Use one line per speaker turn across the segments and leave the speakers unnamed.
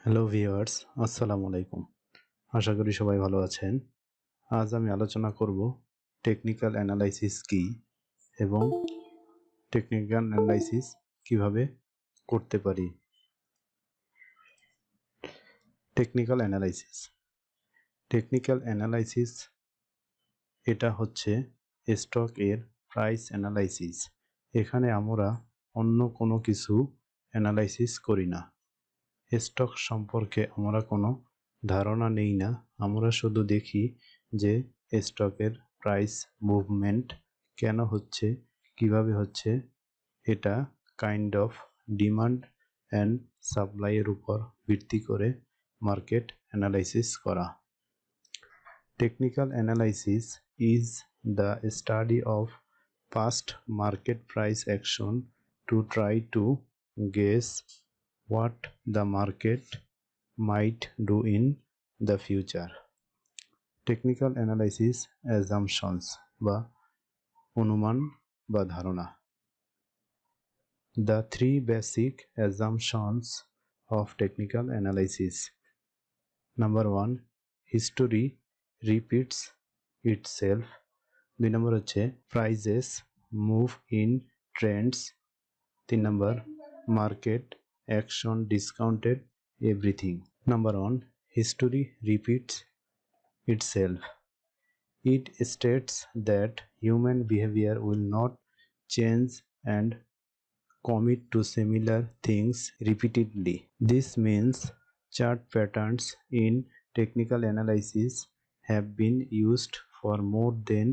Hello viewers, আসসালামু আলাইকুম। আশা করি সবাই ভালো আছেন। আজ আমি আলোচনা করব টেকনিক্যাল অ্যানালাইসিস কী এবং টেকনিক্যাল অ্যানালাইসিস কিভাবে করতে পারি। টেকনিক্যাল অ্যানালাইসিস এটা হচ্ছে স্টক এর প্রাইস অ্যানালাইসিস। এখানে আমরা অন্য কোনো কিছু অ্যানালাইসিস করি না। স্টক সম্পর্কে আমরা কোনো ধারণা নেই না, আমরা শুধু দেখি যে স্টকের প্রাইস মুভমেন্ট কেন হচ্ছে, কিভাবে হচ্ছে। এটা কাইন্ড অফ ডিমান্ড অ্যান্ড সাপ্লাইয়ের উপর ভিত্তি করে মার্কেট অ্যানালাইসিস করা। Technical analysis is the study of past market price action to try to guess what the market might do in the future. Technical analysis assumptions বা অনুমান বা ধারণা। The three basic assumptions of technical analysis. Number 1, history repeats itself. 2 নম্বর হচ্ছে prices move in trends. 3 number market action discounted everything. Number 1, history repeats itself. It states that human behavior will not change and commit to similar things repeatedly. This means chart patterns in technical analysis have been used for more than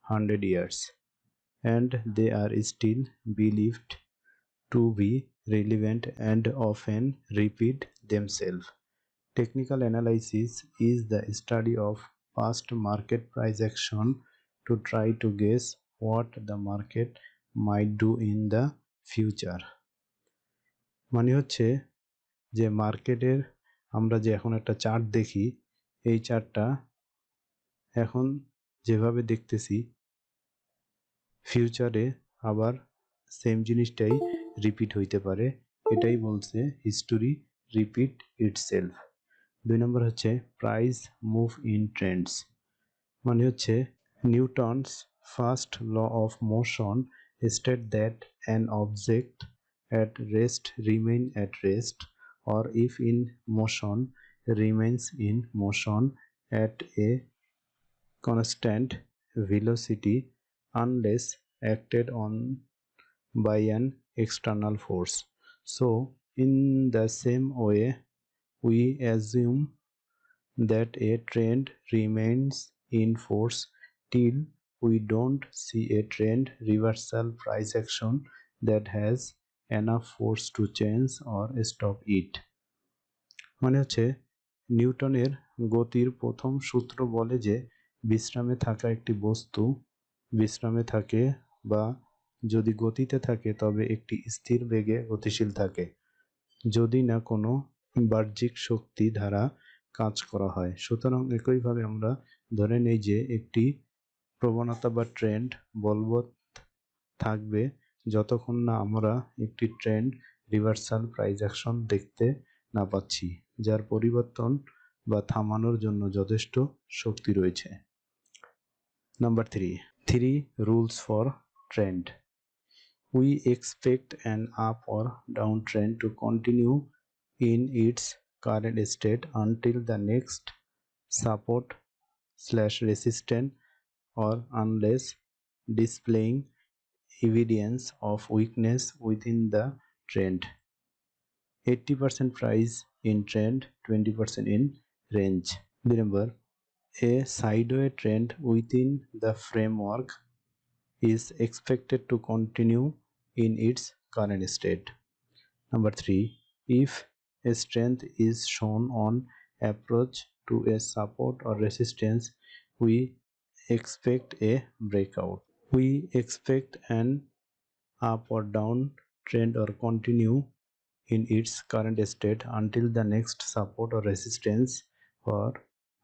100 years, and they are still believed to be relevant and often repeat themselves. Technical analysis is the study of past market price action to try to guess what the market might do in the future. মানে হচ্ছে যে মার্কেটের আমরা যে এখন একটা chart দেখি, এই চার্টটা এখন যেভাবে দেখতেছি ফিউচারে আবার সেম জিনিসটাই রিপিট হইতে পারে। এটাই বলছে হিস্টোরি রিপিট ইটসেলফ। 2 নম্বর হচ্ছে প্রাইস মুভ ইন ট্রেন্ডস। মানে হচ্ছে Newton's first law of motion state that an object at rest remain at rest, or if in motion remains in motion at a constant velocity unless acted on by an external force. So in the same way we assume that a trend remains in force till we don't see a trend reversal price action that has enough force to change or stop it. মানে হচ্ছে নিউটনের গতির প্রথম সূত্র বলে যে বিশ্রামে থাকা একটি বস্তু বিশ্রামে থাকে বা যদি গতিতে থাকে তবে একটি স্থির বেগে গতিশীল থাকে, যদি না কোনো বাহ্যিক শক্তি দ্বারা কাজ করা হয়। সুতরাং একইভাবে আমরা ধরে নেই যে একটি প্রবণতা বা ট্রেন্ড বলবৎ থাকবে যতক্ষণ না আমরা একটি ট্রেন্ড রিভার্সাল প্রাইস অ্যাকশন দেখতে না পাচ্ছি, যার পরিবর্তন বা থামানোর জন্য যথেষ্ট শক্তি রয়েছে। Number 3 rules for trend. We expect an up or down trend to continue in its current state until the next support/resistance, or unless displaying evidence of weakness within the trend. 80% price in trend, 20% in range. Remember, a sideways trend within the framework is expected to continue in its current state. Number 3, if a strength is shown on approach to a support or resistance, we expect a breakout. We expect an up or down trend or continue in its current state until the next support or resistance, or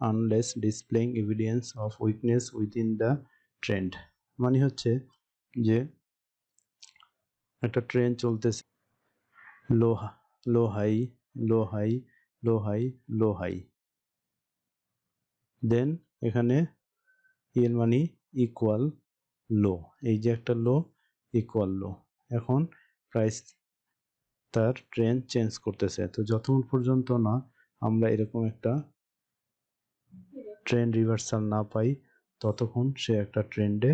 unless displaying evidence of weakness within the trend. মানে হচ্ছে যে একটা trend চলতেছে, low high low high low high, low high. Then এখানে এর মানে equal লো, এই যে একটা লো ইকুয়াল লো। এখন প্রাইস তার ট্রেন্ড চেঞ্জ করতেছে। তো যতক্ষণ পর্যন্ত না আমরা এরকম একটা ট্রেন্ড রিভার্সাল না পাই ততক্ষণ সে একটা ট্রেন্ডে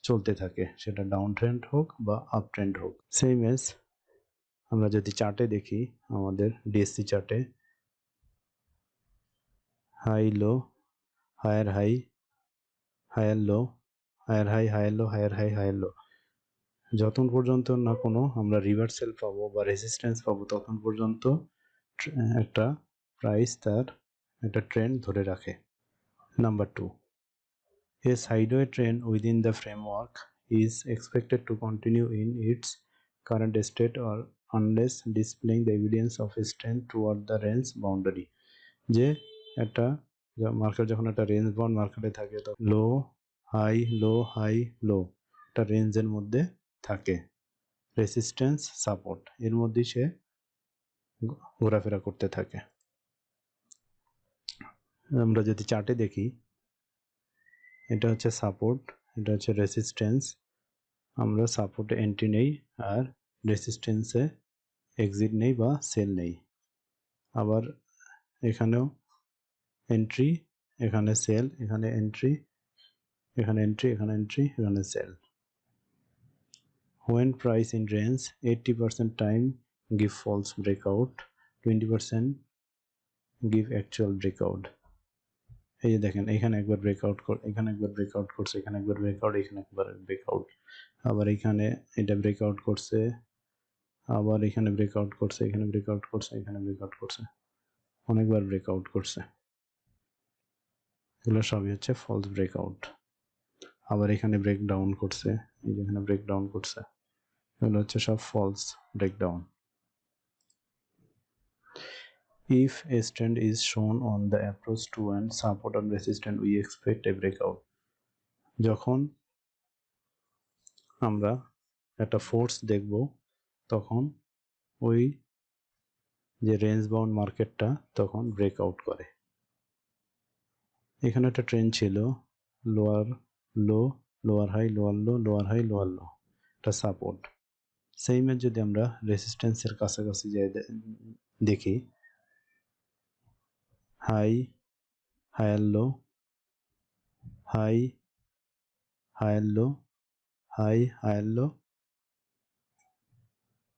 চলতে থাকে, সেটা ডাউন ট্রেন্ড হোক বা আপ ট্রেন্ড হোক। সেম এজ আমরা যদি চার্টে দেখি, আমাদের ডিএসসি চার্টে high low, higher high, higher low, higher high, higher low, higher high, higher low, যতক্ষণ পর্যন্ত না কোনো আমরা রিভার্সাল পাবো বা রেজিস্ট্যান্স পাবো তখন পর্যন্ত একটা প্রাইস তার একটা ট্রেন্ড ধরে রাখে। Number 2, a sideway trend within the framework is expected to continue in its current state or unless displaying the evidence of a strength toward the range boundary। যে একটা মার্কেট যখন একটা রেঞ্জ বাউন্ড মার্কেটে থাকে তো লো high, low high, লো, একটা রেঞ্জের মধ্যে থাকে, রেসিস্ট্যান্স সাপোর্ট এর মধ্যেই সে ঘোরাফেরা করতে থাকে। আমরা যদি চার্টে দেখি, এটা হচ্ছে সাপোর্ট, এটা হচ্ছে রেসিস্ট্যান্স, আমরা সাপোর্টে এন্ট্রি নেই আর রেসিস্ট্যান্সে এক্সিট নেই বা সেল নেই। আবার এখানেও এন্ট্রি, এখানে সেল, এখানে এন্ট্রি, এখানে এন্ট্রি, এখানে এন্ট্রি, এখানে sell. When price in range 80% time give false breakout, 20% give actual breakout। এই যে দেখেন এখানে একবার ব্রেকআউট এখানে একবার ব্রেকআউট করছে, এখানে একবার ব্রেকআউট, এখানে একবার ব্রেকআউট, আবার এখানে এটা ব্রেকআউট করছে, আবার এখানে ব্রেকআউট করছে, এখানে ব্রেকআউট করছে, এখানে ব্রেকআউট করছে, অনেকবার ব্রেকআউট করছে। এগুলো সবই হচ্ছে ফলস ব্রেকআউট। আবার এখানে ব্রেকডাউন করছে, এই যে এখানে ব্রেকডাউন করছে, এগুলো হচ্ছে সব false breakdown. If a trend is shown on the approach to an support and resistance, we expect a breakout। যখন আমরা একটা ফোর্স দেখব তখন ওই যে রেঞ্জ বাউন্ড মার্কেটটা তখন ব্রেকআউট করে। এখানে একটা ট্রেন্ড ছিল lower low, lower high, lower low, lower high, lower low, একটা সাপোর্ট। সেইমের যদি আমরা রেসিস্ট্যান্সের কাছাকাছি যাই দেখি, high, higher low, high, higher low, high, higher low,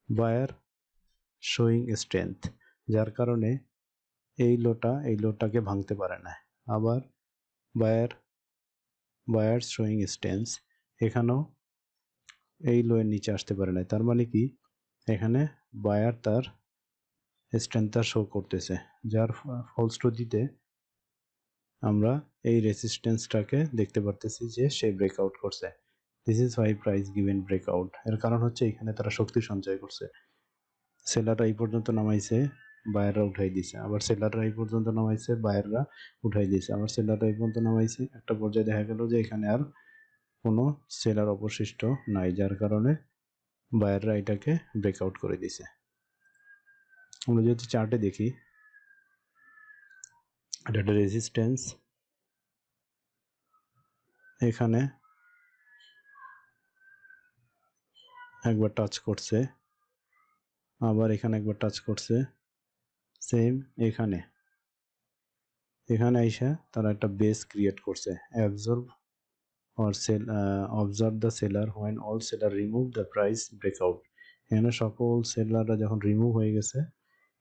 buyer showing strength, যার কারণে এই লোটাকে ভাঙতে পারে না। আবার বায়ার্স শোয়িং স্ট্রেংথ, এখানেও এই লোয়ের নিচে আসতে পারে না। তার মানে কি এখানে বায়ার তার স্ট্রেংথটা শো করতেছে, যার ফলশ্রুতিতে আমরা এই রেসিস্ট্যান্সটাকে দেখতে পারতেছি যে সে ব্রেকআউট করছে। This is Y price given breakout. এর কারণ হচ্ছে এখানে তারা শক্তি সঞ্চয় করছে। সেলাররা এই পর্যন্ত নামাইছে, বায়াররা উঠাই দিছে, আবার সেলাররা এই পর্যন্ত নামাইছে, বায়াররা উঠাই দিছে, আবার সেলাররা এই পর্যন্ত নামাইছে, একটা পর্যায়ে দেখা গেল যে এখানে আর কোনো সেলার অবশিষ্ট নাই, যার কারণে বায়াররা এটাকে ব্রেকআউট করে দিছে। আমরা যদি চার্টে দেখি, এটা একটা রেজিস্ট্যান্স, এখানে একবার টাচ করছে, আবার এখানে একবার টাচ করছে, সেম এখানে আইসা তারা একটা বেস ক্রিয়েট করছে, absorb or sell observe the seller when all seller remove the price breakout। এখানে সকল সেলাররা যখন রিমুভ হয়ে গেছে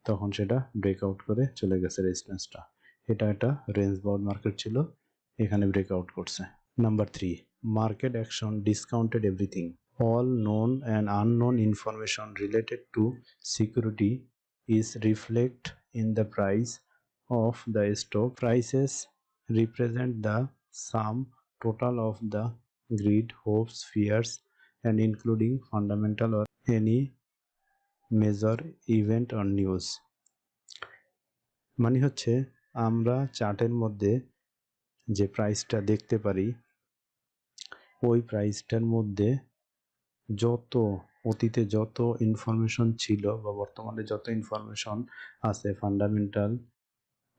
তখন সেটা ব্রেকআউট করে চলে গেছে রেজিস্ট্যান্সটা। এটা একটা রেঞ্জ বাউন্ড মার্কেট ছিল, এখানে ব্রেকআউট করছে। Number 3, market action discounted everything. All known and unknown information related to security is reflected in the price of the stock. Prices represent the sum total of the greed, hopes, fears, and including fundamental or any major event or news। মানে হচ্ছে আমরা চার্টের মধ্যে যে প্রাইসটা দেখতে পারি ওই প্রাইসটার মধ্যে যত অতীতে যত ইনফরমেশন ছিল বা বর্তমানে যত ইনফরমেশন আছে ফান্ডামেন্টাল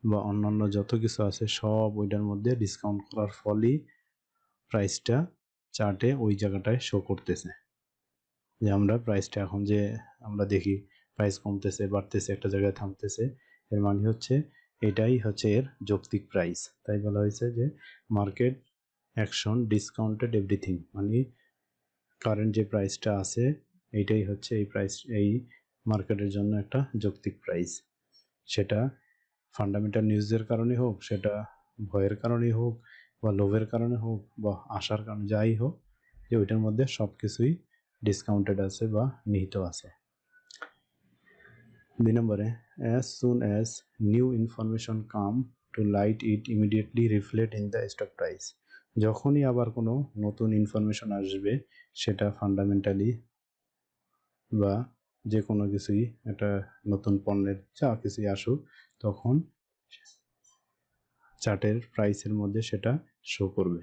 বা অন্যান্য যত কিছু আছে সব ওইটার মধ্যে ডিসকাউন্ট করার ফলেই প্রাইসটা চার্টে ওই জায়গাটায় শো করতেছে। যে আমরা প্রাইসটা এখন যে আমরা দেখি প্রাইস কমতেছে বাড়তেছে একটা জায়গায় থামতেছে, এর মানে হচ্ছে এটাই হচ্ছে এর যৌক্তিক প্রাইস। তাই বলা হয়েছে যে মার্কেট অ্যাকশন ডিসকাউন্টেড এভরিথিং, মানে কারেন্ট যে প্রাইসটা আছে এইটাই হচ্ছে এই প্রাইস, এই মার্কেটের জন্য একটা যৌক্তিক প্রাইস। সেটা ফান্ডামেন্টাল নিউজের কারণে হোক, সেটা ভয়ের কারণেই হোক, বা লোভের কারণে হোক, বা আশার কারণে, যাই হোক, যে ওইটার মধ্যে সব কিছুই ডিসকাউন্টেড আছে বা নিহিত আছে। 2 নম্বরে, as soon as new information come to light it immediately reflect in the stock price। যখনই আবার কোনো নতুন ইনফরমেশন আসবে, সেটা ফান্ডামেন্টালি বা যে কোনো কিছুই, একটা নতুন পণ্যের যা কিছুই আসুক, তখন চার্টের প্রাইসের মধ্যে সেটা শো করবে।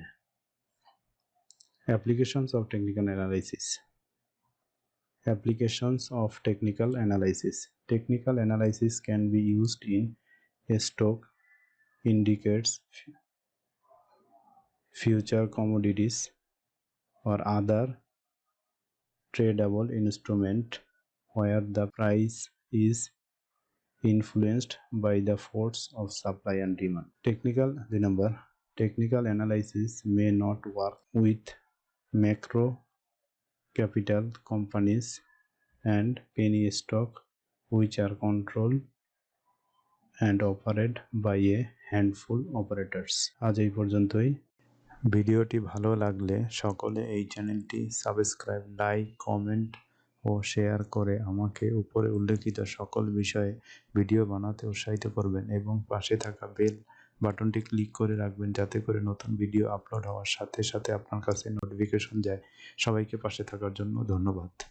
Applications of technical analysis. Applications of technical analysis. Technical analysis can be used in stock indicates, future commodities, or other tradable instrument where the price is influenced by the force of supply and demand. Technical analysis may not work with macro capital companies and penny stock, which are controlled and operate by a handful operators. আজ এই পর্যন্তই। ভিডিওটি ভালো লাগলে সকলে এই চ্যানেলটি subscribe, like, comment ও share করে আমাকে উপরে উল্লেখিত সকল বিষয়ে ভিডিও বানাতে উৎসাহিত করবেন এবং পাশে থাকা বেল বাটনটি ক্লিক করে রাখবেন, যাতে করে নতুন ভিডিও আপলোড হওয়ার সাথে সাথে আপনার কাছে নোটিফিকেশন যায়। সবাইকে পাশে থাকার জন্য ধন্যবাদ।